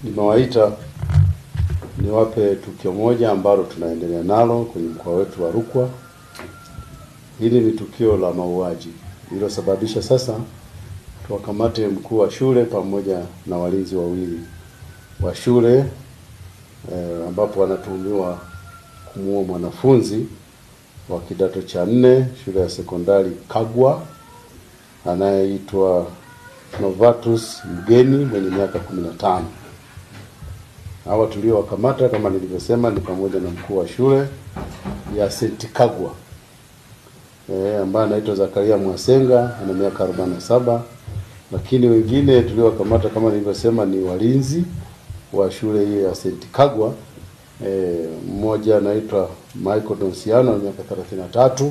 Nimewaita niwape tukio moja ambalo tunaendelea nalo kwenye mkoa wetu wa Rukwa. Hili ni tukio la mauaji lililosababisha sasa tuwakamate mkuu wa shule pamoja na walinzi wawili wa shule ambapo wanatuhumiwa kumuua mwanafunzi wa kidato cha 4 shule ya sekondari Kagwa anayeitwa Novatus Mgeni mwenye miaka 15. Hawa tuliowakamata kama nilivyosema ni pamoja na mkuu wa shule ya St. Kagwa ambaye anaitwa Zakaria Mwasenga ana miaka 47, lakini wengine tuliowakamata kama nilivyosema ni walinzi wa shule hii ya St. Kagwa. Mmoja anaitwa Michael Donsiano ana miaka 33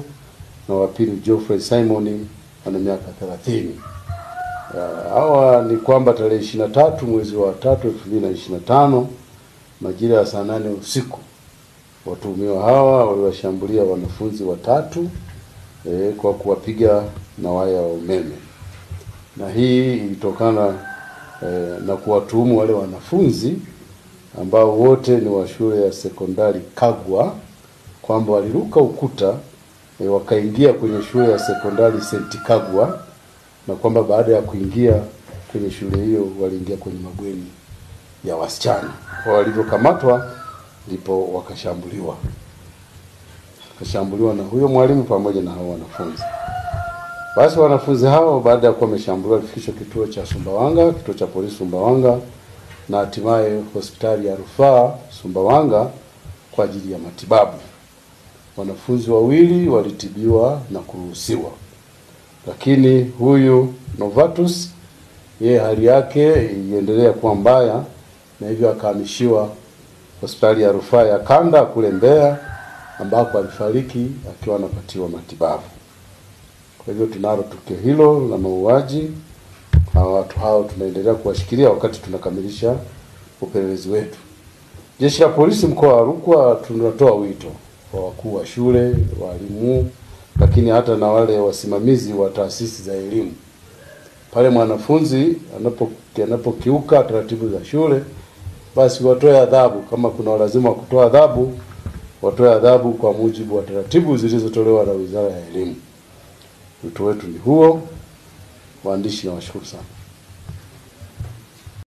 na wa pili Geoffrey Simon ana miaka 30. Hawa ni kwamba tarehe 23 mwezi wa 3 2025 majira ya saa 8 usiku watuhumiwa hawa waliwashambulia wanafunzi watatu kwa kuwapiga na waya wa umeme, na hii ilitokana na kuwatuhumu wale wanafunzi ambao wote ni wa shule ya sekondari Kagwa kwamba waliruka ukuta wakaingia kwenye shule ya sekondari St. Kagwa, na kwamba baada ya kuingia kwenye shule hiyo waliingia kwenye mabweni ya wasichana. Kwa walivyokamatwa ndipo wakashambuliwa na huyo mwalimu pamoja na hao wanafunzi. Basi wanafunzi hao baada ya kuwa wameshambuliwa walifikishwa kituo cha Sumbawanga, kituo cha polisi Sumbawanga, na hatimaye hospitali ya rufaa Sumbawanga kwa ajili ya matibabu. Wanafunzi wawili walitibiwa na kuruhusiwa, lakini huyu Novatus yeye hali yake iliendelea kuwa mbaya na hivyo akahamishiwa hospitali ya rufaa ya Kanda kule Mbeya ambako alifariki akiwa anapatiwa matibabu. Kwa hivyo tunalo tukio hilo la mauaji. Watu hao tunaendelea kuwashikilia wakati tunakamilisha upelelezi wetu. Jeshi la polisi mkoa wa Rukwa tunatoa wito kwa wakuu wa shule, walimu, lakini hata na wale wasimamizi wa taasisi za elimu, pale mwanafunzi anapokiuka taratibu za shule basi watoe adhabu. Kama kuna lazima kutoa adhabu, watoe adhabu kwa mujibu wa taratibu zilizotolewa na Wizara ya Elimu. Wito wetu ni huo. Waandishi, nawashukuru sana.